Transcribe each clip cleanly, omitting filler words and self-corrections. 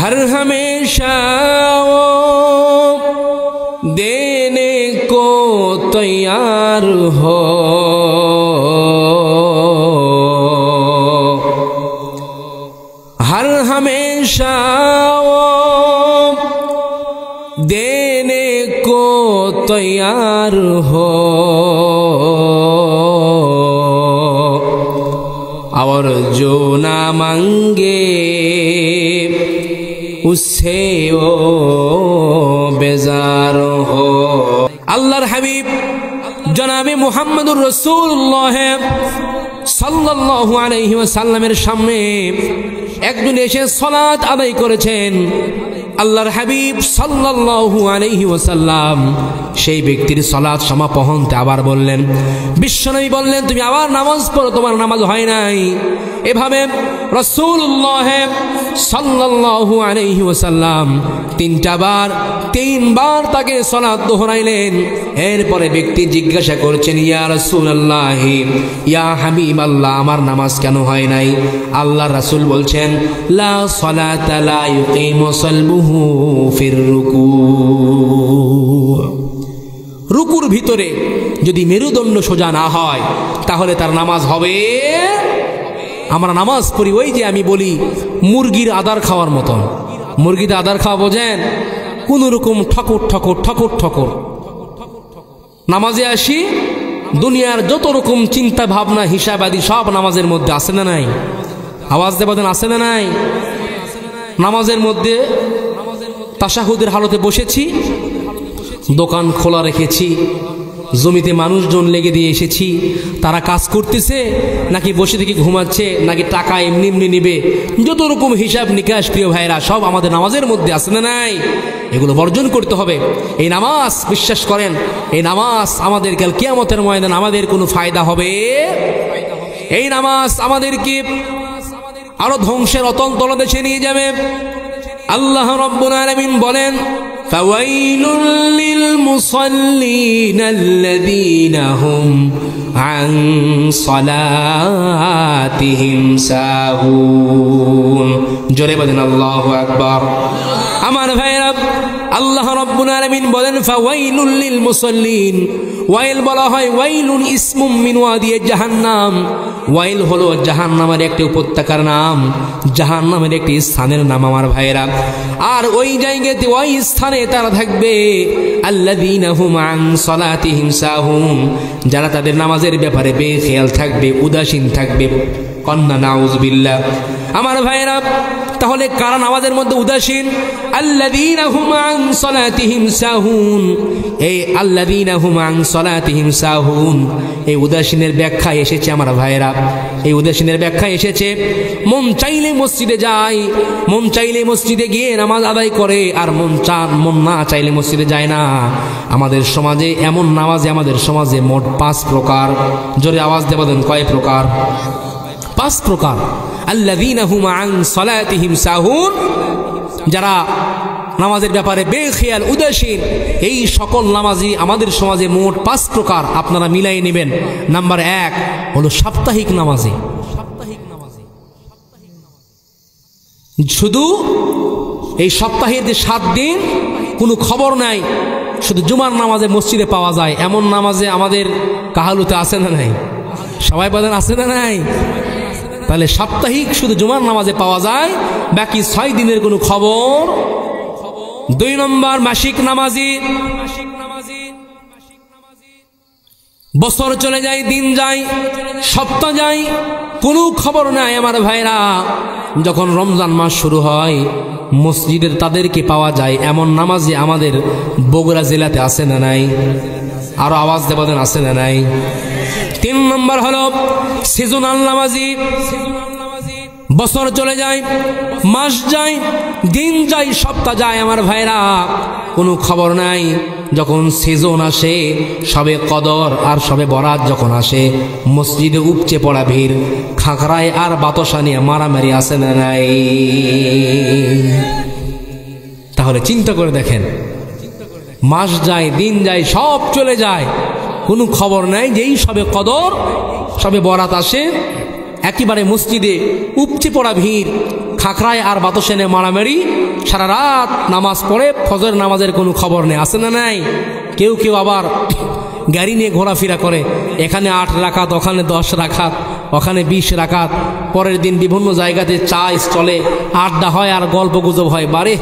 हर हमेशा वो देने को तैयार हो, हर हमेशा वो देने को तैयार हो, और जो ना मांगे उससे वो बेजार हो। अल्लाहर हबीब जनाबे मुहम्मदुर रसूलुल्लाह সাল্লাল্লাহু আলাইহি ওয়াসাল্লামের সামনে একজন এসে সালাত আদায় করেছেন। আল্লাহর হাবিব সাল্লাল্লাহু আলাইহি ওয়াসাল্লাম সেই ব্যক্তির সালাত সমাপনতে আবার বললেন, বিশ্বনবী বললেন, তুমি আবার নামাজ পড়ো, তোমার নামাজ হয় নাই। এভাবে রাসূলুল্লাহ সাল্লাল্লাহু আলাইহি ওয়াসাল্লাম তিনবার তাকে সালাত দোহরাইলেন। এরপরে ব্যক্তি জিজ্ঞাসা করছেন, ইয়া রাসূলুল্লাহ, ইয়া হাবিবাল্লাহ, আমার নামাজ কেন হয় নাই? আল্লাহর রাসূল বলছেন, লা সালাতা লা ইউকিমু সালবুহু ফির রুকু। রুকুর ভিতরে যদি মেরুদণ্ড সোজা না হয় তাহলে তার নামাজ হবে। আমরা নামাজ পড়ি ওই যে আমি বলি মুরগির আদার খাওয়ার মতন। মুরগিতে আদার খাওয়া বোঝেন? কোন রকম ঠকর ঠকর ঠকর ঠকর। নামাজে আসি, দুনিয়ার যত রকম চিন্তা ভাবনা হিসাবাদি সব নামাজের মধ্যে আছে না নাই? আওয়াজ দেবেন, আছে না নাই? নামাজের মধ্যে তাশাহুদের হালতে বসেছি, দোকান খোলা রেখেছি, জমিতে মানুষজন লেগে দিয়ে এসেছি, তারা কাজ করতেছে নাকি বসে থেকে ঘুমাচ্ছে নাকি টাকা এমনি এমনি নিবে, যত রকম হিসাব নিকাশ প্রিয় ভাইরা সব আমাদের নামাজের মধ্যে আছে না নাই? এগুলো বর্জন করতে হবে। এই নামাজ, বিশ্বাস করেন, এই নামাজ আমাদের কাল কিয়ামতের ময়দানে আমাদের কোনো ফায়দা হবে? এই নামাজ আমাদেরকে আরো ধ্বংসের অতল তলদেশে নিয়ে যাবে। আল্লাহ রাব্বুল আলামিন বলেন, ফাওয়াইলুল লিল মুসাল্লিন আল্লাযীনা হুম আন সালাতিহিম সাহুন। জোরে বলেন আল্লাহু আকবার। আমার ভাইরা, আল্লাহ রাব্বুল আলামিন বলেন, ফাওয়াইলুল লিল মুসাল্লিন। ওয়াইল বলা হয়, ওয়াইলুন ইসমুম মিন ওয়াদি জাহান্নাম। ওয়াইল হলো জাহান্নামের একটি উপত্যকার নাম, জাহান্নামের একটি স্থানের নাম আমার ভাইরা। আর ওই জায়গাতে, ওই স্থানে তারা থাকবে আল্লাযীনা হুম আন সালাতিহিম সাহুন, যারা তাদের নামাজের ব্যাপারে বেখেয়াল থাকবে, উদাসীন থাকবে। কন্না নাউযুবিল্লাহ। আমার ভাইরা, তাহলে কারা নামাজের মধ্যে উদাসীন? আল্লাযীনা হুম আন সালাতিহিম সাহুন। এই আল্লাযীনা হুম আন সালাতিহিম সাহুন, এই উদাসীনের ব্যাখ্যা এসেছে আমার ভাইরা। এই উদাসীনের ব্যাখ্যা এসেছে, মন চাইলে মসজিদে যায়, মন চাইলে মসজিদে গিয়ে নামাজ আদায় করে, আর মন না চাইলে মসজিদে যায় না। আমাদের সমাজে এমন নামাজ, আমাদের সমাজে মোট 5 প্রকার। জোরে আওয়াজ দিয়ে বলেন, কয় প্রকার? 5 প্রকার। আল্লাযীনা হুম আন সালাতিহিম সাহুন, যারা নামাজের ব্যাপারে বেখেয়াল, উদাসীন, এই সকল নামাজি আমাদের সমাজে মোট 5 প্রকার। আপনারা মিলাই নেবেন। নাম্বার 1 হলো সাপ্তাহিক নামাজি। শুধু এই সপ্তাহের যে 7 দিন কোনো খবর নাই, শুধু জুমার নামাজে মসজিদে পাওয়া যায়, এমন নামাজে আমাদের কাহালুতে আছে না নাই? সবাই বলেন, আছে না নাই? তাহলে সাপ্তাহিক শুধু জুমার নামাজে পাওয়া যায়, বাকি 6 দিনের কোনো খবর। 2 নম্বর মাসিক নামাজি। বছর চলে যায়, দিন যায়, সপ্তাহ যায়, কোনো খবর নাই আমার ভাইরা। যখন রমজান মাস শুরু হয়, মসজিদের তাদেরকে পাওয়া যায়। এমন নামাজি আমাদের বগুড়া জেলাতে আছে না নাই? আরো আওয়াজ দেবেন, আছে না নাই? 3 নম্বর হলো সিজনাল নামাজি। বছর চলে যায়, মাস যায়, দিন যায়, সপ্তাহ যায় আমার ভাইরা, কোনো খবর নাই। যখন সিজন আসে, সবে কদর আর সবে বরাত যখন আসে, মসজিদে উপচে পড়া ভিড়, খাঁকড়ায় আর বাতাসা নিয়ে মারামারি আছে না নাই? তাহলে চিন্তা করে দেখেন, মাস যায়, দিন যায়, সব চলে যায়, কোনো খবর নাই। যেই সবে কদর, সবে বরাত আসে, একেবারে মসজিদে উপচে পড়া ভিড়, খাকরায় আর বাতাসেনে মারামারি, সারা রাত নামাজ পড়ে ফজর নামাজের কোনো খবর নেই, আছে না নাই? কেউ কেউ আবার গাড়ি নিয়ে ঘোরাফেরা করে, এখানে 8 রাকাত, ওখানে 10 রাকাত, ওখানে 20 রাকাত। পরের দিন বিভিন্ন জায়গাতে চা স্টলে আড্ডা হয় আর গল্প গুজব হয়। বারে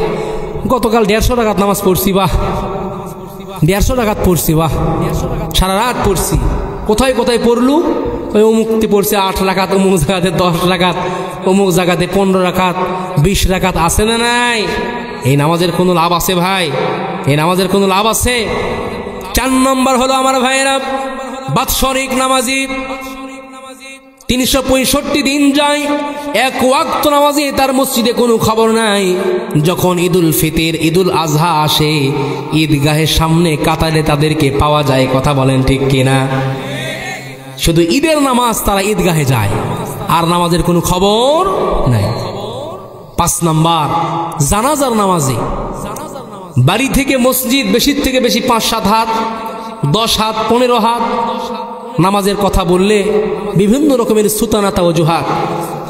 গতকাল 150 রাকাত নামাজ পড়ছি, বাহ 150 রাকাত পড়ছি, বাহ সারা রাত পড়ছি। কোথায় কোথায় পড়লু? ওই অমুকতে পড়ছে 8 রাকাত, অমুক জায়গাতে 10 রাকাত, অমুক জায়গাতে 15 রাকাত, 20 রাকাত, আছে না নাই? এই নামাজের কোনো লাভ আছে ভাই? এই নামাজের কোনো লাভ আছে? 4 নম্বর হলো আমার ভাইয়েরা বাৎসরিক নামাজি। 365 দিন যায়, এক ওয়াক্ত নামাজে তার মসজিদে কোনো খবর নাই। যখন ঈদুল ফিতর, ঈদুল আজহা আসে, ঈদগাহের সামনে কাতারে তাদেরকে পাওয়া যায়। কথা বলেন ঠিক কিনা? শুধু ঈদের নামাজ তারা ঈদগাহে যায়, আর নামাজের কোনো খবর নাই। 5 নম্বর জানাজার নামাজে। বাড়ি থেকে মসজিদ বেশি থেকে বেশি 5-7 হাত, 10 হাত, 15 হাত। নামাজের কথা বললে বিভিন্ন রকমের সুতানাতা অজুহাত,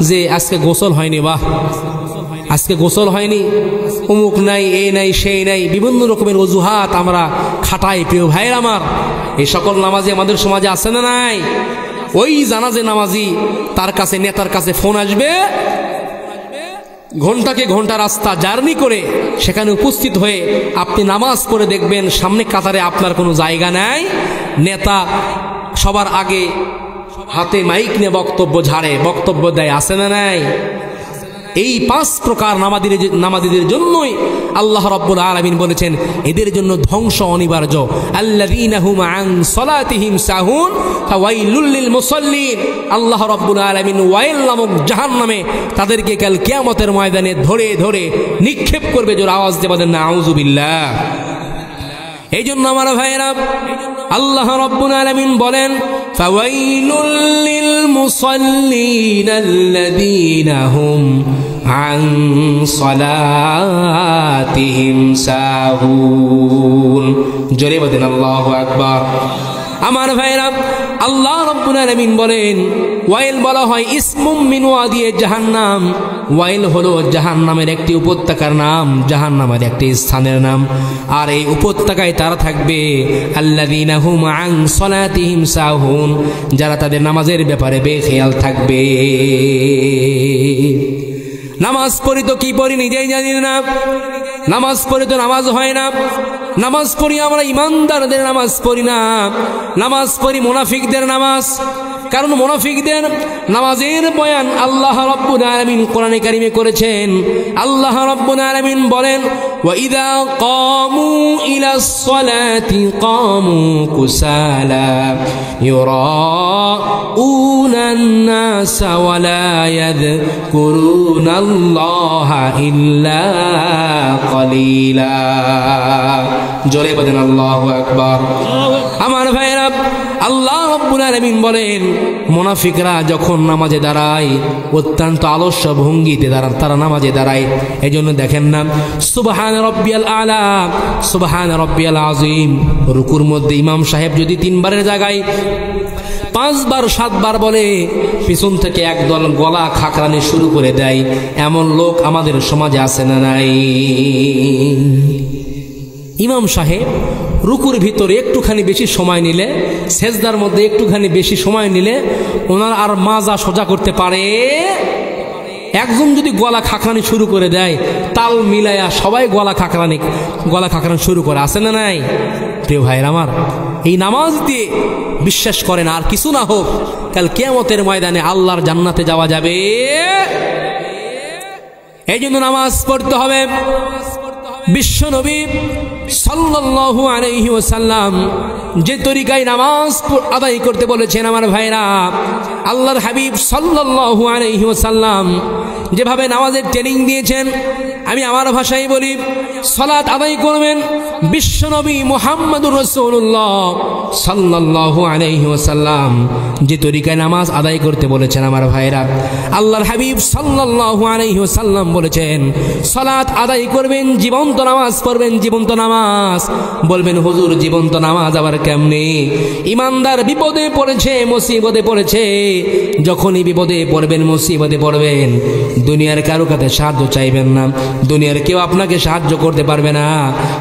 যে আজকে গোসল হয়নি, বাহ আজকে গোসল হয়নি, অমুক নাই, এই নাই, সেই নাই, বিভিন্ন রকমের অজুহাত আমরা খাটাই। প্রিয় ভাইয়ের আমার, এই সকল নামাজি আমাদের সমাজে আছে না নাই? ওই জানাজে নামাজি, তার কাছে নেতার কাছে ফোন আসবে, ঘন্টাকে ঘন্টা রাস্তা জার্নি করে সেখানে উপস্থিত হয়ে আপনি নামাজ পড়ে দেখবেন সামনে কাতারে আপনার কোনো জায়গা নাই। নেতা সবার আগে হাতে মাইক নিয়ে বক্তব্য ঝাড়ে, বক্তব্য দেয়, আছে না নাই? এই 5 প্রকার নামাজীদের জন্যই আল্লাহ রাব্বুল আলামিন বলেছেন এদের জন্য ধ্বংস অনিবার্য। আল্লাযীনা হুম আন সালাতিহিম সাহুন ফাওয়াইলুল লিল মুসাল্লিন। আল্লাহ রাব্বুল আলামিন ওয়াইল নামক জাহান্নামে তাদেরকে কাল কিয়ামতের ময়দানে ধরে ধরে নিক্ষেপ করবে। জোরে আওয়াজ দিয়ে বলেন নাউযুবিল্লাহ। এই জন্য আমার ভাইয়েরা, আল্লাহ রাব্বুল আলামিন বলেন ফাওয়াইলুল লিল মুসাল্লিন আল্লাযীনা হুম আন সালাতিহিম সাহুন। জোরে বলেন আল্লাহু আকবার। আমার ভাইরা, আল্লাহ রাব্বুল আলামিন বলেন ওয়াইল বলা হয় ইসমুম মিন ওয়াদিয়ে জাহান্নাম। ওয়াইল হলো জাহান্নামের একটি উপত্যকার নাম, জাহান্নামের একটি স্থানের নাম। আর এই উপত্যকায় তারা থাকবে আল্লাযীনা হুম আন সালাতিহিম সাহুন, যারা তাদের নামাজের ব্যাপারে বেখেয়াল থাকবে। নামাজ পড়ি তো কি পড়ি নিজেই জানি না, নামাজ পড়ি তো নামাজ হয় না। নামাজ পড়ি আমরা ইমানদারদের নামাজ পড়ি না, নামাজ পড়ি মুনাফিকদের নামাজ। কারণ মুনাফিকদের নামাজের বয়ান আল্লাহ রাব্বুল আলামিন কোরআনে কারিমে করেছেন। আল্লাহ রাব্বুল আলামিন বলেন ওয়াইদা কামু ইলাস সালাতি কামু কুসালা ইউরাউনান নাস ওয়া লা ইয়াযকুরুনাল্লাহা ইল্লা কলিলা। জোরে বলেন আল্লাহু আকবার। আমার ভাইরা, আল্লাহ রাব্বুল আলামিন বলেন মুনাফিকরা যখন নামাজে দাঁড়ায় অত্যন্ত আলস্য ভঙ্গিতে তারা নামাজে দাঁড়ায়। এজন্য দেখেন না সুবহান রাব্বিয়াল আলা, সুবহান রাব্বিয়াল আযীম। রুকুর মধ্যে ইমাম সাহেব যদি 3 বারের জায়গায় 5 বার 7 বার বলে, পিছন থেকে একদল গলা খাকরানি শুরু করে দেয়। এমন লোক আমাদের সমাজে আছে না নাই? ইমাম সাহেব রুকুর ভিতরে একটুখানি বেশি সময় নিলে, সেজদার মধ্যে একটুখানি বেশি সময় নিলে ওনার আর মাজা সোজা করতে পারে। একজন যদি গলা খাকরানি শুরু করে দেয়, তাল মিলায়া সবাই গলা খাকরানি শুরু করে, আছে না নাই? প্রিয় ভাইয়ের আমার, এই নামাজ দিয়ে বিশ্বাস করেন আর কিছু না হোক, কাল কিয়ামতের ময়দানে আল্লাহর জান্নাতে যাওয়া যাবে। এই জন্য নামাজ পড়তে হবে। বিশ্ব নবী সাল্লাল্লাহু আলাইহি ওয়াসাল্লাম যে তরিকায় নামাজ আদায় করতে বলেছেন, আমার ভাইরা, আল্লাহর হাবিব সাল্লাল্লাহু আলাইহি ওয়াসাল্লাম যেভাবে নামাজের ট্রেনিং দিয়েছেন, আমি আমার ভাষায় বলি, সালাত আদায় করবেন বিশ্ব নবী মুহাম্মদুর রাসূলুল্লাহ সাল্লাল্লাহু আলাইহি ওয়াসাল্লাম যে তরিকায় নামাজ আদায় করতে বলেছেন। আমার ভাইরা, আল্লাহর হাবিব সাল্লাল্লাহু আলাইহি ওয়াসাল্লাম বলেছেন সালাত আদায় করবেন, জীবন্ত নামাজ পড়বেন, জীবন্ত নামাজ। বলবেন হুজুর জীবন্ত নামাজ আবার কেমনে? ইমানদার বিপদে পড়েছে, মুসিবতে পড়েছে, যখনই বিপদে পড়বেন, মুসিবতে পড়বেন, দুনিয়ার কারো কাছে সাহায্য চাইবেন না, দুনিয়ার কেউ আপনাকে সাহায্য করতে পারবে না।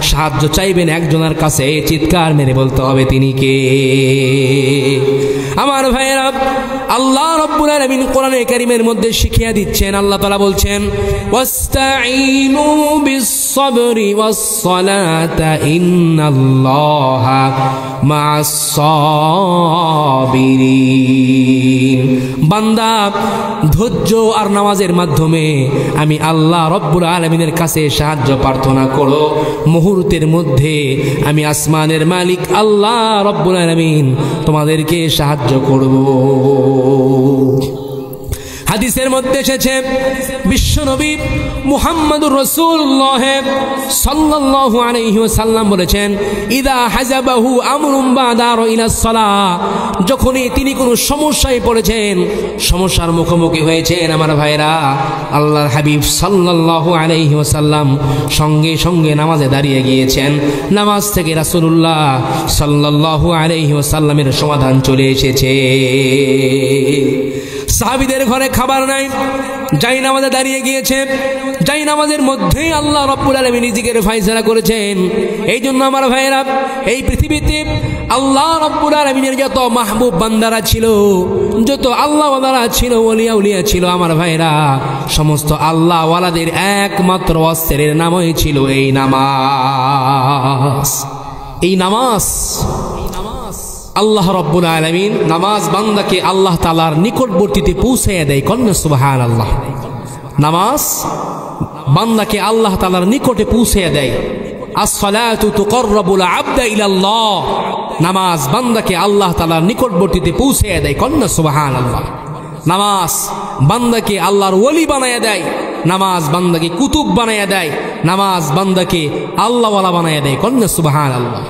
সাহায্য চাইবেন একজনের কাছে, চিৎকার মেরে বলতে হবে তিনি কে? আমার ভাইয়েরা, আল্লাহ রাব্বুল আলামিন কোরআনে কারীমের মধ্যে শিখিয়ে দিচ্ছেন, আল্লাহ তাআলা বলছেন, ওয়াস্তাঈনু বিস-সাবরি ওয়াস-সালাতা ইন্নাল্লাহা মা'আস-সাবিরিন। বান্দা, ধৈর্য আর নামাজের মাধ্যমে আমি আল্লাহ রাব্বুল আলামিনের কাছে সাহায্য প্রার্থনা করো, মুহূর্তের মধ্যে আমি আসমানের মালিক আল্লাহ রাব্বুল আলামিন তোমাদেরকে সাহায্য করব। হাদিসের মধ্যে এসেছে, বিশ্বনবী মুহাম্মদুর রাসূলুল্লাহ সাল্লাল্লাহু আলাইহি ওয়াসাল্লাম বলেছেন, ইদা হাজাবাহু আমরুন বাদার ইলাস সালাহ, যখনই তিনি কোনো সমস্যায় পড়েছেন, সমস্যার মুখোমুখি হয়েছেন, আমার ভাইরা, আল্লাহর হাবিব সাল্লাল্লাহু আলাইহি ওয়াসাল্লাম সঙ্গে সঙ্গে নামাজে দাঁড়িয়ে গিয়েছেন। নামাজ থেকে রাসূলুল্লাহ সাল্লাল্লাহু আলাইহি ওয়াসাল্লামের সমাধান চলে এসেছে। সাহাবীদের ঘরে খাবার নাই, যাই নামাজে দাঁড়িয়ে গিয়েছে, যাই নামাজের মধ্যেই আল্লাহ রাব্বুল আলামিন রিজিকের ফয়সালা করেছেন। এই জন্য আমার ভাইয়েরা, এই পৃথিবীতে আল্লাহ রাব্বুল আলামিনের যত মাহবুব বান্দারা ছিল, যত আল্লাহ ওয়ালারা ছিল, ওলিয়া উলিয়া ছিল, আমার ভাইয়েরা, সমস্ত আল্লাহ ওয়ালাদের একমাত্র অস্ত্রের নামই ছিল এই নামাজ। এই নামাজ আল্লাহ রাব্বুল আলামিন নামাজ বান্দাকে আল্লাহ তাআলার নিকটবর্তীতে পৌঁছাইয়া দেয়। কন্যা সুবহানাল্লাহ। নামাজ বান্দাকে আল্লাহ তাআলার নিকটে পৌঁছাইয়া দেয়। আস-সালাতু তুকাররাবুল আবদা ইলাল্লাহ। নামাজ বান্দাকে আল্লাহ তাআলার নিকটবর্তীতে পৌঁছাইয়া দেয়। কন্যা সুবহানাল্লাহ। নামাজ বান্দাকে আল্লাহর ওলি বানাইয়া দেয়। নামাজ বান্দাকে কুতুব বানাইয়া দেয়। নামাজ বান্দাকে আল্লাহওয়ালা বানাইয়া দেয়। কন্যা সুবহানাল্লাহ।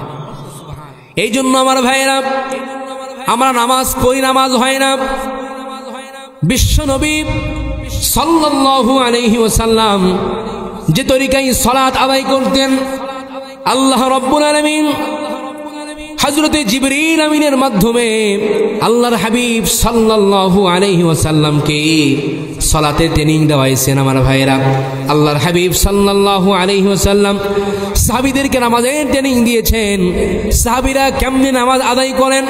এই জন্য আমার ভাইয়েরা, আমরা নামাজ পড়ি, নামাজ হয় না। বিশ্বনবী সাল্লাল্লাহু আলাইহি ওয়াসাল্লাম যে তরিকায় সালাত আদায় করতেন, আল্লাহ রাব্বুল আলামিন হযরতে জিবরিল আমিনের মাধ্যমে আল্লাহর হাবিব সাল্লাল্লাহু আলাইহি ওয়াসাল্লামকে সালাতের ট্রেনিং দেওয়াইছেন। আমার ভাইয়েরা, আল্লাহর হাবিব সাল্লাল্লাহু আলাইহি ওয়াসাল্লাম সাহাবীদেরকে নামাজের ট্রেনিং দিয়েছেন। সাহাবীরা কেমনে নামাজ আদায় করেন,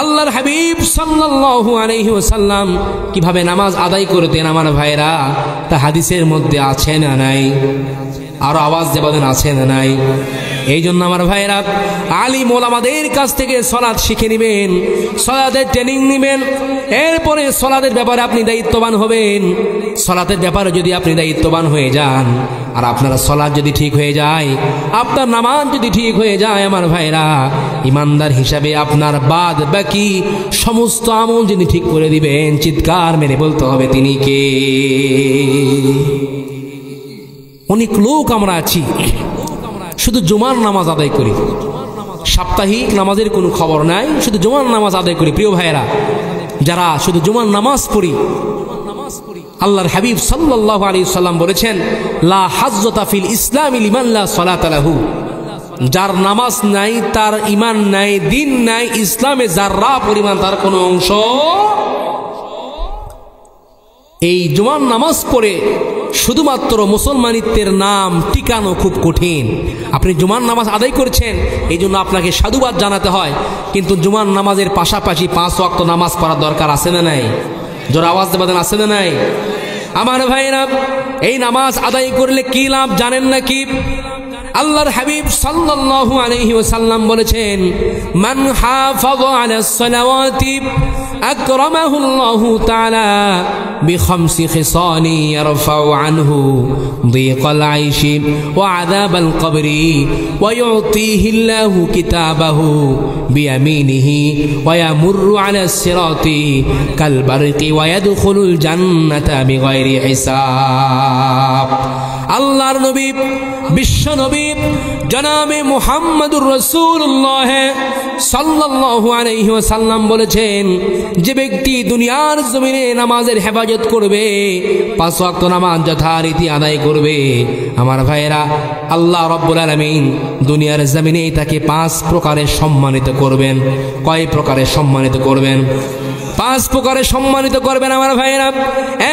আল্লাহর হাবিব সাল্লাল্লাহু আলাইহি ওয়াসাল্লাম কিভাবে নামাজ আদায় করতেন, আমার ভাইয়েরা, তা হাদিসের মধ্যে আছে না নাই? আরো আওয়াজ দেবেন, আছে না নাই? এই জন্য আমার ভাইয়েরা, আলিম ওলামাদের কাছ থেকে সালাত শিখে নেবেন, সালাতের ট্রেনিং নেবেন, এরপরে সালাতের ব্যাপারে আপনি দায়িত্ববান হবেন। সালাতের ব্যাপারে যদি আপনি দায়িত্ববান হয়ে যান, আর আপনার সালাত যদি ঠিক হয়ে যায়, আপনার নামাজ যদি ঠিক হয়ে যায়, আমার ভাইরা, ইমানদার হিসাবে আপনার বাদ বাকি সমস্ত আমল যিনি ঠিক করে দিবেন, চিৎকার মেরে বলতে হবে তিনি কে? অনেক লোক আমরা আছি শুধু জুমার নামাজ আদায় করি, সাপ্তাহিক নামাজের কোনো খবর নাই, শুধু জুমার নামাজ আদায় করি। প্রিয় ভাইয়েরা, যারা শুধু জুমার নামাজ পড়ি, আল্লাহর হাবিব সাল্লাল্লাহু আলাইহি ওয়াসাল্লাম বলেছেন, লা হাজ্জাতা ফিল ইসলামি লিমান লা সালাতা লাহু। যার নামাজ নাই, তার ঈমান নাই, দিন নাই, ইসলামে যাররা পরিমাণ তার কোনো অংশ। এই জুমার নামাজ পড়ে শুধুমাত্র মুসলমানিত্বের নাম টিকানো খুব কঠিন। আপনি জুমার নামাজ আদায় করছেন, এই জন্য আপনাকে সাধুবাদ জানাতে হয়, কিন্তু জুমার নামাজের পাশাপাশি 5 ওয়াক্ত নামাজ পড়ার দরকার আছে না নাই? জোর আওয়াজ দেবেন, আছে না নাই? আমার ভাইরা, এই নামাজ আদায় করলে কি লাভ জানেন নাকি? আল্লাহর হাবিব সাল্লাল্লাহু আলাইহি ওয়াসাল্লাম বলেছেন, মান হাফাযা আলাস সালাওয়াতি আকরামাহু আল্লাহু তাআলা বিখামসি খিসালি ইয়ারফাউ আনহু দিকাল আইশি ওয়া আযাবাল কবরি ওয়া ইউতিহি আল্লাহু কিতাবাহু বিয়ামিনিহি ওয়া ইয়ামুরু আলাস সিরাতি কাল বারকি ওয়া ইয়াদখুলুল জান্নাতা বিগাইরি হিসাব। আল্লাহর নবী, বিশ্ব নবী জনাবে মুহাম্মদুর রাসূলুল্লাহ সাল্লাল্লাহু আলাইহি ওয়াসাল্লাম বলেছেন, যে ব্যক্তি দুনিয়ার জমিনে নামাজের হেফাজত করবে, 5 ওয়াক্ত নামাজ যথারীতি আদায় করবে, আমার ভাইয়েরা, আল্লাহ রাব্বুল আলামিন দুনিয়ার জমিনে তাকে 5 প্রকারে সম্মানিত করবেন। কয় প্রকারে সম্মানিত করবেন? 5 প্রকারে সম্মানিত করবেন আমার ভাইয়েরা।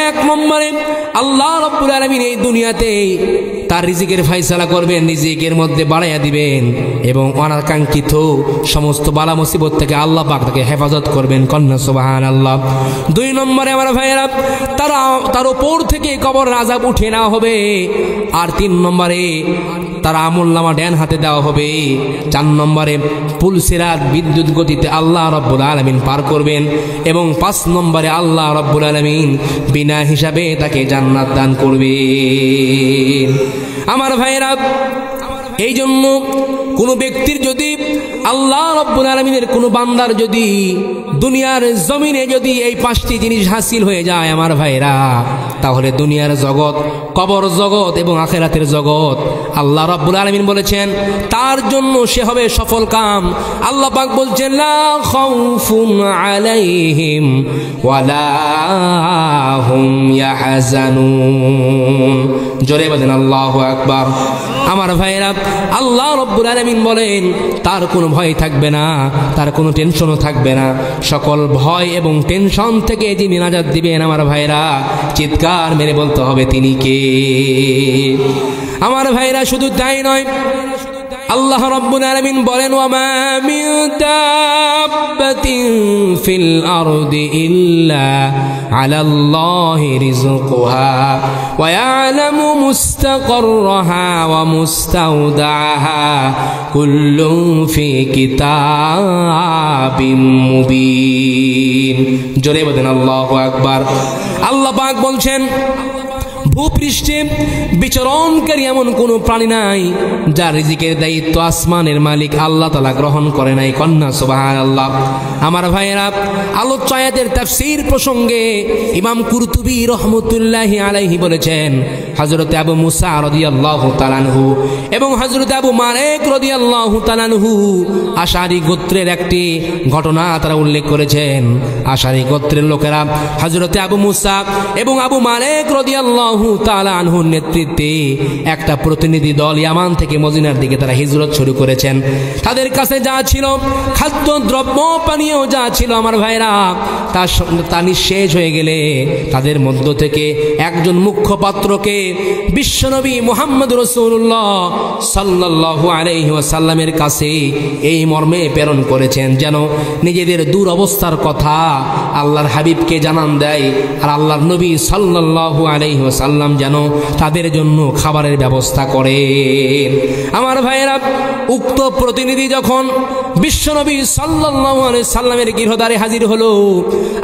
1 নম্বরে আল্লাহ রাব্বুল আলামিন এই দুনিয়াতে তার রিজিকের ফয়সালা করবেন, রিজিকের মধ্যে বাড়াইয়া দিবেন এবং অনাকাঙ্ক্ষিত সমস্ত বালা মুসিবত থেকে আল্লাহ পাক তাকে হেফাজত করবেন। কন্যা সুবহানাল্লাহ। 2 নম্বরে আমার ভাইয়েরা, তার উপর থেকে কবর আযাব উঠে নেওয়া হবে। আর 3 নম্বরে তার আমলনামা ডান হাতে দেওয়া হবে। 4 নম্বরে পুল সিরাত বিদ্যুৎ গতিতে আল্লাহ রাব্বুল আলামিন পার করবেন এবং 5 নম্বরে আল্লাহ রাব্বুল আলামিন বিনা হিসাবে তাকে জান্নাত দান করবেন। আমার ভাইয়েরা, এই জন্য কোনো ব্যক্তির যদি আল্লাহ রাব্বুল আলামিনের কোনো বান্দার যদি দুনিয়ার জমিনে যদি এই 5টি জিনিস হাসিল হয়ে যায় আমার ভাইরা, তাহলে দুনিয়ার জগৎ, কবর জগৎ এবং আখিরাতের জগৎ আল্লাহ রাব্বুল আলামিন বলেছেন তার জন্য সে হবে সফল কাম। আল্লাহ পাক বলছেন, লা খাউফুন আলাইহিম ওয়ালা হুম ইয়াহজানুন। জোরে বলেন আল্লাহু আকবার। আমার ভাইরা, আল্লাহ রাব্বুল আলামিন বলেন তার কোনো ভয় থাকবে না, তার কোনো টেনশনও থাকবে না। সকল ভয় এবং টেনশন থেকে যিনি নাজাত দিবেন আমার ভাইরা, চিৎকার মেরে বলতে হবে তিনি কে। আমার ভাইরা, শুধু তাই নয়, আল্লাহ রাব্বুল আলামিন বলেন, ওয়া মা মিন দাব্বাতিন ফিল আরদি ইল্লা আলাল্লাহি রিজকুহা ওয়া ইয়ালামু মুস্তাকাররাহা ওয়া মুস্তাওদাআহা কুল্লুন ফি কিতাবিম মুবিন। জোরে বলেন আল্লাহু আকবার। আল্লাহ পাক বলছেন, ভূপৃষ্ঠে বিচরণকারী এমন কোনো প্রাণী নাই যার রিজিকের দায়িত্ব আসমানের মালিক আল্লাহ তাআলা গ্রহণ করে নাই। কন্যা সুবহানাল্লাহ। আমার ভাইয়েরা, আলোচ্য আয়াতের তাফসীর প্রসঙ্গে ইমাম কুরতুবী রহমতুল্লাহি আলাইহি বলেছেন, হযরত আবু মুসা রাদিয়াল্লাহু তাআলা আনহু এবং হযরত আবু মালিক রাদিয়াল্লাহু তাআলা আনহু আশারী গোত্রের একটি ঘটনা তারা উল্লেখ করেছেন। আশারী গোত্রের লোকেরা হযরত আবু মুসা এবং আবু মালিক রাদিয়াল্লাহু তাআলা আনহুর নেতৃত্বে একটা প্রতিনিধি দল ইয়ামান থেকে মদিনার দিকে তারা হিজরত শুরু করেছেন। তাদের কাছে যা ছিল, খাদ্য দ্রব্য পানীয় যা ছিল আমার ভাইরা, তা নিঃশেষ হয়ে গেলে তাদের মধ্য থেকে একজন মুখ্যপাত্রকে বিশ্বনবী মুহাম্মদ রাসূলুল্লাহ সাল্লাল্লাহু আলাইহি ওয়াসাল্লামের কাছে এই মর্মে প্রেরণ করেছেন যেন নিজেদের দূর অবস্থার কথা আল্লাহর হাবিবকে জানান দেয়, আর আল্লাহর নবী সাল্লাল্লাহু আলাইহি ওয়াসাল্লাম যেন তাদের জন্য খাবারের ব্যবস্থা করেন। আমার ভাইয়েরা, উক্ত প্রতিনিধি যখন বিশ্বনবী সাল্লাল্লাহু আলাইহি সাল্লামের গৃহদ্বারে হাজির হলো,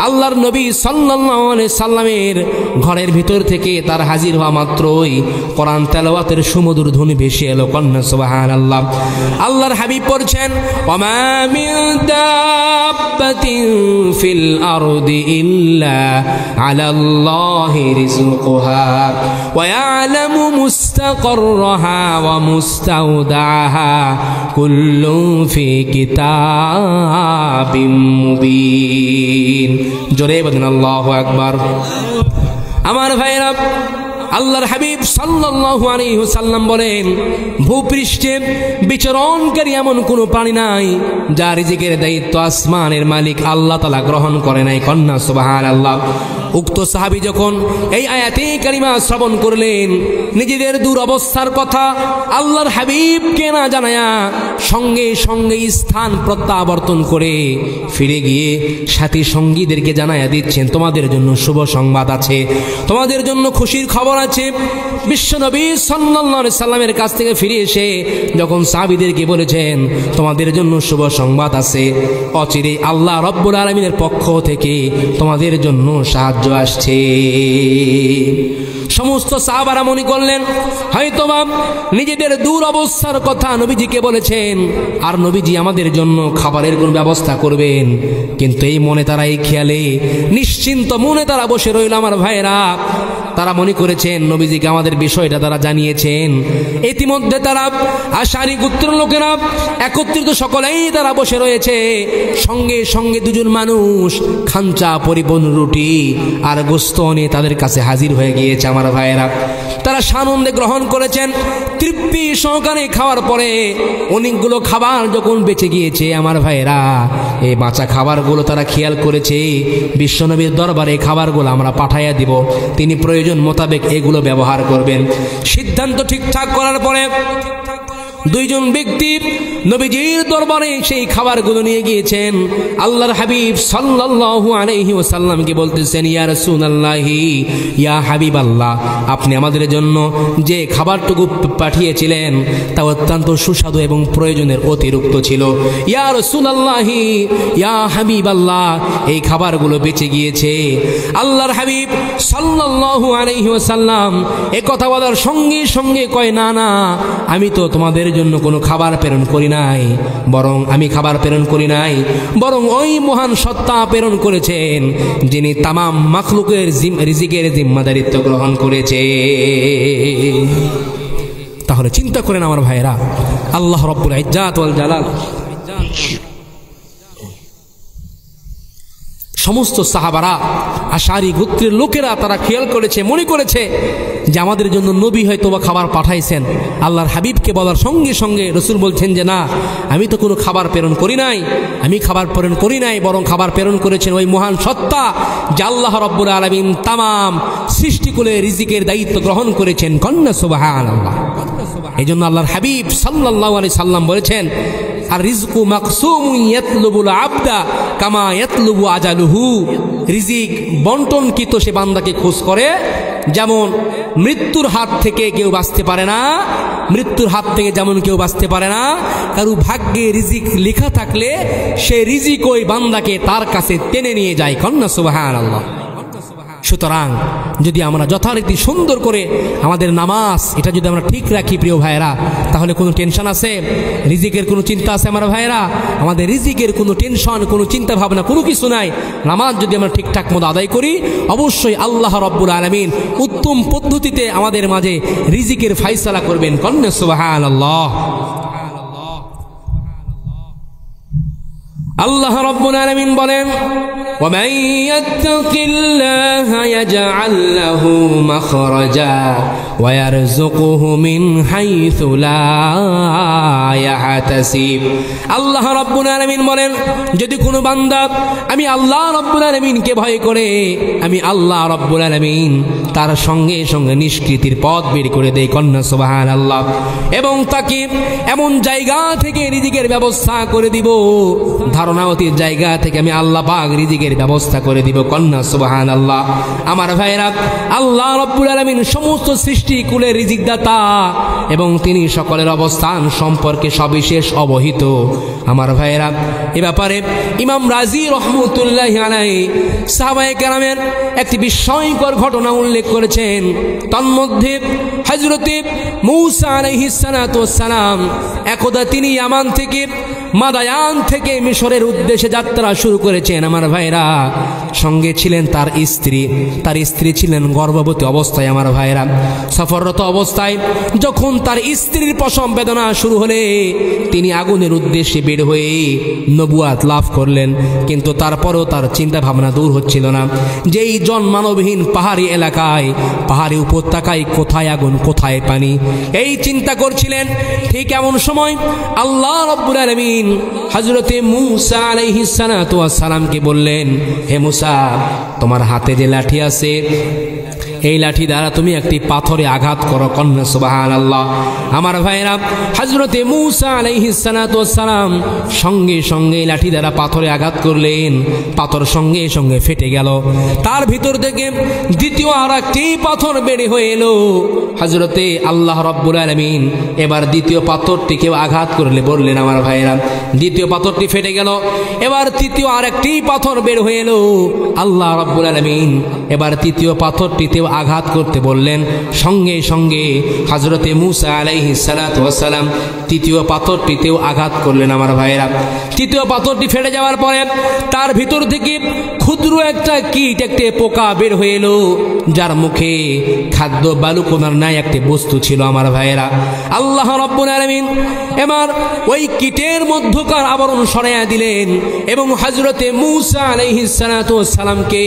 আল্লাহর নবী সাল্লাল্লাহু আলাইহি সাল্লামের ঘরের ভিতর থেকে তার হাজির হওয়া মাত্রই কোরআন তেলাওয়াতের সুমধুর ধ্বনি ভেসে এলো। কন্যা সুবহানাল্লাহ। আল্লাহর হাবিব পড়ছেন, ওয়া মা মিন দাব্বাতিন ফিল আরদি ইল্লা আলাল্লাহি রিজকুহা ওয়া ইয়ালামু মুস্তাকাররাহা ওয়া মুস্তাওদাআহা কুল্লুন ফি কিতাবিম মুবিন। জোরে বলেন আল্লাহু আকবার। আমার ভাইরা, আল্লাহর হাবিব সাল্লাল্লাহু আলাইহি ওয়াসাল্লাম বলেন, ভূপৃষ্ঠে বিচরণকারী এমন কোনো প্রাণী নাই যার রিজিকের দায়িত্ব আসমানের মালিক আল্লাহ তাআলা গ্রহণ করে নাই। কন্যা সুবহানাল্লাহ। উক্ত সাহাবী যখন এই আয়াতে কারিমা শ্রবণ করলেন, নিজেদের দূর অবস্থার কথা আল্লাহর হাবিবকে না জানায়া সঙ্গে সঙ্গে স্থান প্রত্যাবর্তন করে ফিরে গিয়ে সাথী সঙ্গীদেরকে জানায়া দিচ্ছেন, তোমাদের জন্য শুভ সংবাদ আছে, তোমাদের জন্য খুশির খবর আছে। বিশ্বনবী সাল্লাল্লাহু আলাইহি সাল্লামের কাছ থেকে ফিরে এসে যখন সাহাবীদেরকে বলেছেন, তোমাদের জন্য শুভ সংবাদ আছে, অচিরে আল্লাহ রাব্বুল আলামিনের পক্ষ থেকে তোমাদের জন্য সাহায্য আসছে। সমস্ত সাহাবারা মনে করলেন হয়তোবা নিজেদের দূর অবস্থার কথা নবীজিকে বলেছেন, আর নবীজি আমাদের জন্য খাবারের কোন ব্যবস্থা করবেন। কিন্তু এই মনে তারা, এই খেয়ালে নিশ্চিন্ত মনে তারা বসে রইল। আমার ভাইরা, তারা মনে করেছেন নবীজিকে আমাদের বিষয়টা তারা জানিয়েছেন। ইতিমধ্যে তারা আশারি গোত্রের লোকেরা একত্রিত সকলেই তারা বসে রয়েছে। সঙ্গে সঙ্গে দুজন মানুষ খাঞ্চা পরিপূর্ণ রুটি আর গোস্ত নিয়ে তাদের কাছে হাজির হয়ে গিয়েছে। আমার ভাইয়েরা, তারা সানন্দে গ্রহণ করেছেন। তৃপ্তি সহকারে খাওয়ার পরে অনেকগুলো খাবার যখন বেঁচে গিয়েছে, আমার ভাইয়েরা, এই বাঁচা খাবারগুলো তারা খেয়াল করেছে বিশ্বনবীর দরবারে খাবারগুলো আমরা পাঠাইয়া দিব, তিনি প্রয়োজন মোতাবেক এগুলো ব্যবহার করবেন। সিদ্ধান্ত ঠিকঠাক করার পরে দুইজন ব্যক্তি নবীজির দরবারে সেই খাবারগুলো নিয়ে গিয়েছেন। আল্লাহর হাবিব সাল্লাল্লাহু আলাইহি ওয়াসাল্লামকে বলতেছেন, ইয়া রাসূলুল্লাহি, ইয়া হাবিবাল্লাহ, আপনি আমাদের জন্য যে খাবারটুকু পাঠিয়েছিলেন তা অত্যন্ত সুস্বাদু এবং প্রয়োজনের অতিরিক্ত ছিল। ইয়া রাসূলুল্লাহি, ইয়া হাবিবাল্লাহ, এই খাবারগুলো বেঁচে গিয়েছে। আল্লাহর হাবিব সাল্লাল্লাহু আলাইহি ওয়াসাল্লাম এই কথা বলার সঙ্গে সঙ্গে কয়, না না, আমি তো তোমাদের জন্য কোনো খাবার প্রেরণ করি নাই, বরং আমি খাবার প্রেরণ করি নাই, বরং ওই মহান সত্তা প্রেরণ করেছেন যিনি তামাম মাখলুকের রিজিকের জিম্মাদারিত্ব গ্রহণ করেছে। তাহলে চিন্তা করেন আমার ভাইরা, আল্লাহ রব্বুল ইজ্জাত ওয়াল জালাল সমস্ত সাহাবারা, আশারি গোত্রের লোকেরা তারা খেয়াল করেছে, মনে করেছে যে আমাদের জন্য নবী হয়তো বা খাবার পাঠাইছেন। আল্লাহর হাবিবকে বলার সঙ্গে সঙ্গে রসুল বলছেন যে না, আমি তো কোনো খাবার প্রেরণ করি নাই, আমি খাবার প্রেরণ করি নাই, বরং খাবার প্রেরণ করেছেন ওই মহান সত্তা যে আল্লাহ রাব্বুল আলামিন তামাম সৃষ্টিকুলে রিজিকের দায়িত্ব গ্রহণ করেছেন। কন্যা সুবহানাল্লাহ। এই জন্য আল্লাহর হাবিব সাল্লাল্লাহু আলাইহি সাল্লাম বলেছেন, আর রিজকু মাকসুমুন ইয়াতলুবুল আবদা কামা ইয়াতলুবু আজালুহু। রিজিক বন্টনকৃত সে বান্দাকে খোঁজ করে, যেমন মৃত্যুর হাত থেকে কেউ বাঁচতে পারে না, মৃত্যুর হাত থেকে যেমন কেউ বাঁচতে পারে না, কারো ভাগ্যে রিজিক লেখা থাকলে সে রিজিক ওই বান্দাকে তার কাছে টেনে নিয়ে যায়। কন্যা সুবহানাল্লাহ। সুতরাং যদি আমরা যথারীতি সুন্দর করে আমাদের নামাজ এটা যদি আমরা ঠিক রাখি প্রিয় ভাইয়েরা, তাহলে কোনো টেনশন আছে? রিজিকের কোনো চিন্তা আছে আমার ভাইয়েরা? আমাদের রিজিকের কোনো টেনশন, কোনো চিন্তা ভাবনা, কোনো কিছু নাই। নামাজ যদি আমরা ঠিকঠাক মতো আদায় করি, অবশ্যই আল্লাহ রাব্বুল আলামিন উত্তম পদ্ধতিতে আমাদের মাঝে রিজিকের ফায়সালা করবেন। কন্যা সুবহানাল্লাহ। আল্লাহ রাব্বুল আলামিন বলেন, ومن يتق الله يجعل له مخرجا ويرزقه من حيث لا يحتسب। আল্লাহ রাব্বুল আলামিন বলেন, যদি কোনো বান্দা আমি আল্লাহ রাব্বুল আলামিনকে ভয় করে, আমি আল্লাহ রাব্বুল আলামিন তার সঙ্গে সঙ্গে নিষ্কৃতির পথ বের করে দেয়। কন্যা সুবহানাল্লাহ। এবং তাকে এমন জায়গা থেকে রিজিকের ব্যবস্থা করে দিব, ধারণা অতীত জায়গা থেকে আমি আল্লাহ পাক রিজিকের ব্যবস্থা করে দিব। কন্যা সুবহানাল্লাহ। আমার ভাইরা, আল্লাহ রাব্বুল আলামিন সমস্ত সৃষ্টি কুলের রিজিক দাতা এবং তিনি সকলের অবস্থান সম্পর্কে সবিশেষ অবহিত। আমার ভাইরা, এ ব্যাপারে ইমাম রাজি রহমতুল্লাহি আলাইহি সাহাবায়ে কেরামের একটি বিস্ময়কর ঘটনা উল্লেখ করেছেন। তন্মধ্যে হযরতে মূসা আলাইহিস সালাতু ওয়াস সালাম একদা তিনি ইয়ামান থেকে, মাদায়ান থেকে মিশরের উদ্দেশ্যে যাত্রা শুরু করেছেন। আমার ভাইরা, সঙ্গে ছিলেন তার স্ত্রী, তার স্ত্রী ছিলেন গর্ভবতী অবস্থায়। আমার ভাইরা, সফররত অবস্থায় যখন তার স্ত্রীর প্রসব বেদনা শুরু হলে তিনি আগুনের উদ্দেশ্যে বের হয়ে নবুয়াত লাভ করলেন। কিন্তু তারপরেও তার চিন্তা ভাবনা দূর হচ্ছিল না যে এই জনমানবহীন পাহাড়ি এলাকায়, পাহাড়ি উপত্যকায় কোথায় আগুন, কোথায় পানি, এই চিন্তা করছিলেন। ঠিক এমন সময় আল্লাহ রাব্বুল আলামিন হযরতে মূসা আলাইহিস সালাতু ওয়াস সালামকে বললেন, হে মূসা, তোমার হাতে যে লাঠি আছে, এই লাঠি দ্বারা তুমি একটি পাথরে আঘাত করো। কন্যা সুবহানাল্লাহ। আমার ভাইরা, হযরতে মূসা আলাইহিস সালাতু ওয়াস সালাম সঙ্গে সঙ্গে লাঠি দ্বারা পাথরে আঘাত করলেন। পাথর সঙ্গে সঙ্গে ফেটে গেল। তার ভিতর থেকে দ্বিতীয় আর একটি পাথর বের হয়ে এলো। হযরতে আল্লাহ রাব্বুল আলামিন এবার দ্বিতীয় পাথরটিকেও আঘাত করলে বললেন, আমার ভাইরা, দ্বিতীয় পাথরটি ফেটে গেল। এবার তৃতীয় আর একটি পাথর বের হয়ে এলো। আল্লাহ রাব্বুল আলামিন এবার তৃতীয় পাথরটিতেও আঘাত করতে বললেন, সঙ্গে সঙ্গে হযরতে মূসা আলাইহিস সালাতু ওয়াস সালাম তৃতীয় পাথরটিতেও আঘাত করলেন। আমার ভাইয়েরা, তৃতীয় পাথরটি ফেটে যাওয়ার পরে তার ভিতর থেকে ক্ষুদ্র একটা কীট, একটা পোকা বের হয়ে এলো, যার মুখে খাদ্য বালুকোনার ন্যায় একটি বস্তু ছিল। আমার ভাইয়েরা, আল্লাহ রাব্বুল আলামিন এবার ওই কীটের মধ্যকার আবরণ সরাইয়া দিলেন এবং হযরতে মূসা আলাইহিস সালাতু ওয়াস সালামকে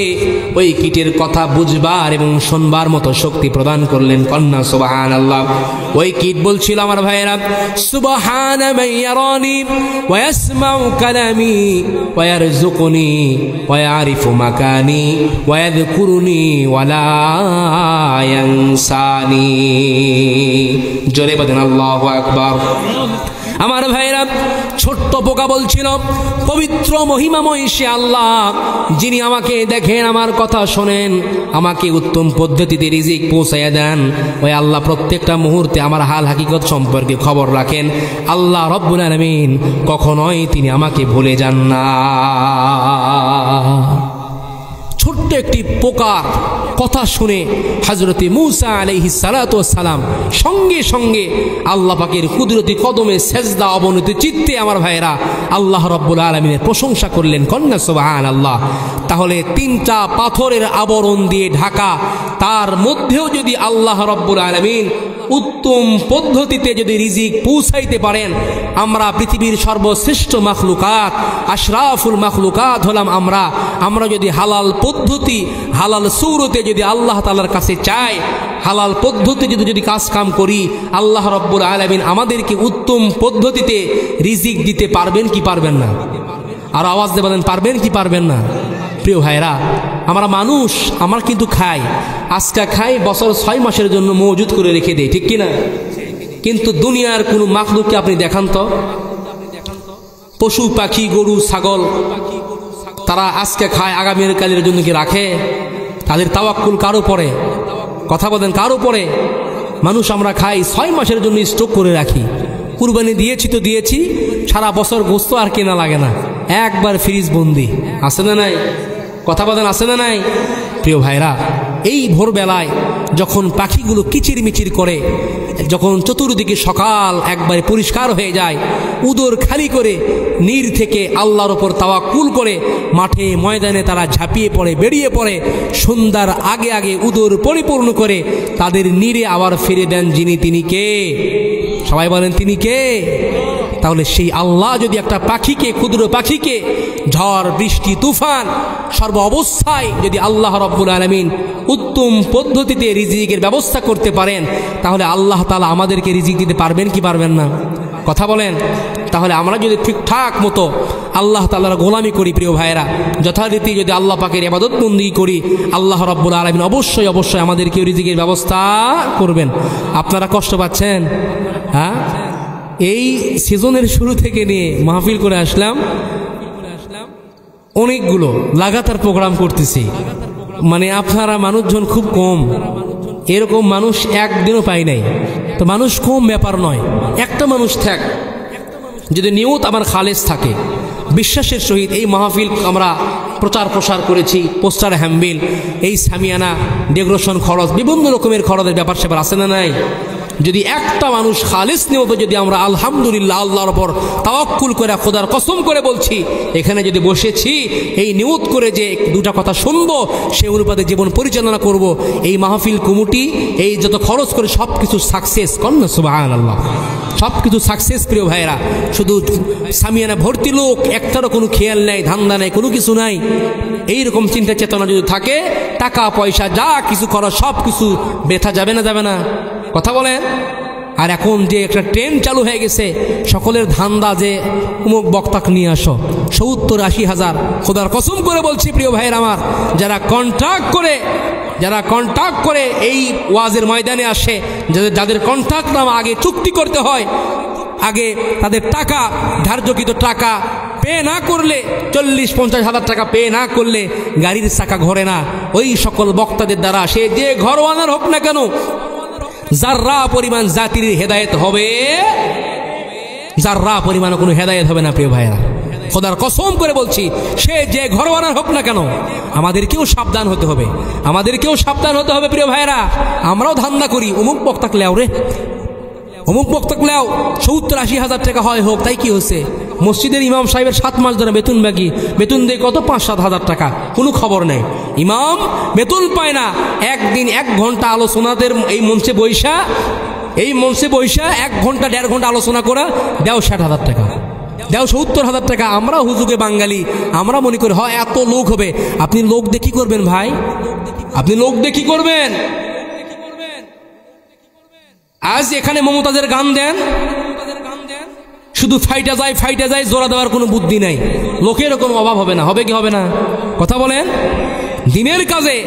ওই কীটের কথা বুঝবার এবং শুনবার মতো শক্তি প্রদান করলেন। কন্যা সুবহানাল্লাহ। ওই কীট বলছিল, আমার ভাইয়েরা, সুবহানা মান ইয়ারানি ওয়া ইয়াসমাউ কালামি ওয়া ইয়ারযুকুনি ওয়া ইয়ারিফু মাকানি ওয়া ইয়াযকুরুনি ওয়া লা ইয়ানসানি। জোরে বলেন আল্লাহু আকবার। আমার ভাইরা, ছোট্ট পোকা বলছিল, পবিত্র মহিমাময় সে আল্লাহ, যিনি আমাকে দেখেন, আমার কথা শোনেন, আমাকে উত্তম পদ্ধতিতে রিজিক পৌঁছাইয়া দেন। ওই আল্লাহ প্রত্যেকটা মুহূর্তে আমার হাল হাকিকত সম্পর্কে খবর রাখেন। আল্লাহ রব্বুল আলামিন কখনোই তিনি আমাকে ভুলে যান না। ছোট্ট একটি পোকার কথা শুনে হযরতে মূসা আলাইহিস সালাতু ওয়াস সালাম সঙ্গে সঙ্গে আল্লাহ পাকের কুদরতি কদমে সেজদা অবনত চিত্তে, আমার ভাইয়েরা, আল্লাহ রাব্বুল আলামিনের প্রশংসা করলেন। কন্যা সুবহানাল্লাহ। তাহলে তিনটা পাথরের আবরণ দিয়ে ঢাকা, তার মধ্যেও যদি আল্লাহ রাব্বুল আলামিন উত্তম পদ্ধতিতে যদি রিজিক পৌঁছাইতে পারেন, আমরা পৃথিবীর সর্বশ্রেষ্ঠ মাখলুকাত, আশরাফুল মাখলুকাত হলাম আমরা যদি হালাল পদ্ধতি, হালাল সূরতে যদি আল্লাহ তাআলার কাছে চাই, হালাল পদ্ধতি যদি কাজ কাম করি, আল্লাহ রাব্বুল আলামিন আমাদেরকে উত্তম পদ্ধতিতে রিজিক দিতে পারবেন কি পারবেন না? আর আওয়াজ দিয়ে বলেন, পারবেন কি পারবেন না? প্রিয় ভাইরা, আমরা মানুষ, আমরা কিন্তু খাই, আজকে খাই, বছর 6 মাসের জন্য মজুদ করে রেখে দেই, ঠিক কিনা? কিন্তু দুনিয়ার কোনো মাখলুককে আপনি দেখান তো, পশু পাখি, গরু ছাগল, তারা আজকে খায়, আগামীর কালের জন্য কি রাখে? তাদের তাওয়াক্কুল কার উপরে? কথা বলেন, কার উপরে? মানুষ আমরা খাই, 6 মাসের জন্য স্টক করে রাখি। কুরবানি দিয়েছি তো দিয়েছি, সারা বছর গোস্ত আর কেনা লাগে না, একবার ফ্রিজ বন্দি। আছে না নাই? কথা বলেন, আছে না নাই? প্রিয় ভাইরা, এই ভোরবেলায় যখন পাখিগুলো কিচিরমিচির করে, যখন চতুর্দিকে সকাল একবারে পরিষ্কার হয়ে যায়, উদর খালি করে নীর থেকে আল্লাহর ওপর তাওয়াক্কুল করে মাঠে ময়দানে তারা ঝাঁপিয়ে পড়ে, বেরিয়ে পড়ে, সন্ধ্যার আগে আগে উদর পরিপূর্ণ করে তাদের নীরে আবার ফিরে দেন যিনি, তিনি কে? সবাই বলেন, তিনি কে? তাহলে সেই আল্লাহ যদি একটা পাখিকে, ক্ষুদ্র পাখিকে ঝড় বৃষ্টি তুফান সর্ব অবস্থায় যদি আল্লাহ রাব্বুল আলামিন উত্তম পদ্ধতিতে রিজিকের ব্যবস্থা করতে পারেন, তাহলে আল্লাহ তাআলা আমাদেরকে রিজিক দিতে পারবেন কি পারবেন না? কথা বলেন। তাহলে আমরা যদি ঠিকঠাক মতো আল্লাহ তাআলার গোলামি করি, প্রিয় ভাইয়েরা, যথারীতি যদি আল্লাহ পাকের ইবাদত বন্দেগী করি, আল্লাহ রাব্বুল আলামিন অবশ্যই অবশ্যই আমাদেরকে রিজিকের ব্যবস্থা করবেন। আপনারা কষ্ট পাচ্ছেন? হ্যাঁ, এই সিজনের শুরু থেকে নিয়ে মাহফিল করে আসলাম, অনেকগুলো লাগাতার প্রোগ্রাম করতেছি, মানে আপনারা মানুষজন খুব কম, এরকম মানুষ একদিনও পাই নাই। তো মানুষ কম ব্যাপার নয়, একটা মানুষ থাক, যদি নিয়ত আমার খালেস থাকে, বিশ্বাসের সহিত এই মাহফিল আমরা প্রচার প্রসার করেছি, পোস্টার, হ্যাম্বিল, এই সামিয়ানা, ডেকোরেশন খরচ, বিভিন্ন রকমের খরচের ব্যাপার সেবার আছে না নাই? যদি একটা মানুষ খালিস নিয়ত যদি আমরা আলহামদুলিল্লাহ আল্লাহর উপর তাওয়াক্কুল করে, খোদার কসম করে বলছি, এখানে যদি বসেছি এই নিয়ত করে যে দুটা কথা শুনবো, সে অনুপাতে জীবন পরিচালনা করব, এই মাহফিল কমিটি এই যত খরচ করে সব কিছু সাকসেস। কন্যা সুবহানাল্লাহ, সব কিছু সাকসেস। প্রিয় ভাইরা, শুধু সামিয়ানা ভর্তি লোক, একটারও কোনো খেয়াল নাই, ধান্দা নাই, কোনো কিছু নাই, এইরকম চিন্তা চেতনা যদি থাকে, টাকা পয়সা যা কিছু করা সব কিছু বেথা যাবে না, যাবে না? কথা বলেন। আর এখন যে একটা ট্রেন চালু হয়ে গেছে, সকলের ধান্দা যে অমুক বক্তাকে নিয়ে আসো, 70-80 হাজার। খোদার কসম করে বলছি প্রিয় ভাইয়ের আমার, যারা কন্ট্রাক্ট করে এই ওয়াজের ময়দানে আসে, যাদের কন্ট্রাক্ট নামা আগে চুক্তি করতে হয়, আগে তাদের টাকা, ধার্যকৃত টাকা পে না করলে, 40-50 হাজার টাকা পে না করলে গাড়ির চাকা ঘোরে না। ওই সকল বক্তাদের দ্বারা সে যে ঘরওয়ানার হোক না কেন, যার্রা পরিমাণ জাতির হেদায়েত হবে, যার্রা পরিমাণ কোনো হেদায়েত হবে না প্রিয় ভাইয়েরা। খোদার কসম করে বলছি, সে যে ঘরওয়ালার হোক না কেন, আমাদেরকেও সাবধান হতে হবে, আমাদেরকেও সাবধান হতে হবে প্রিয় ভাইরা। আমরাও ধান্দা করি, অমুক বক্তা লেও রে, অমুক বক্তা লেও 70-80 হাজার টাকা হয় হোক, তাই কি হচ্ছে? মসজিদের ইমাম সাহেবের 7 মাস ধরে বেতন বাকি, বেতন দেয় কত 5-7 হাজার টাকা, কোনো খবর নেই। ইমাম বেতন পায় না, একদিন 1 ঘন্টা আলোচনাদের এই মঞ্চে বৈশা 1 ঘন্টা 1.5 ঘন্টা আলোচনা করা, দেও 60 হাজার টাকা, দেও 70 হাজার টাকা। আমরা হুজুগে বাঙালি, আমরা মনে করি হয় এত লোক হবে। আপনি লোক দিয়ে কি করবেন ভাই? আপনি লোক দিয়ে কি করবেন? আজ এখানে মমতাজের গান দেন, শুধু ফাইটা যায়, জোড়া দেওয়ার কোনো বুদ্ধি নাই। লোকের কোনো অভাব হবে না, হবে কি হবে না? কথা বলেন। দিনের কাজে,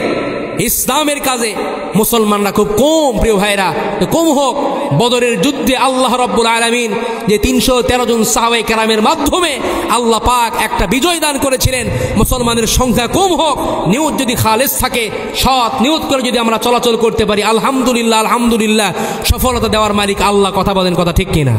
ইসলামের কাজে মুসলমানরা খুব কম প্রিয় ভাইরা, কম হোক। বদরের যুদ্ধে আল্লাহ রাব্বুল আলামিন যে 313 জন সাহাবায়ে কেরামের মাধ্যমে আল্লাহ পাক একটা বিজয় দান করেছিলেন। মুসলমানের সংখ্যা কম হোক, নিয়ত যদি খালেস থাকে, সৎ নিয়ত করে যদি আমরা চলাচল করতে পারি, আলহামদুলিল্লাহ, আলহামদুলিল্লাহ, সফলতা দেওয়ার মালিক আল্লাহ। কথা বলেন, কথা ঠিক কিনা?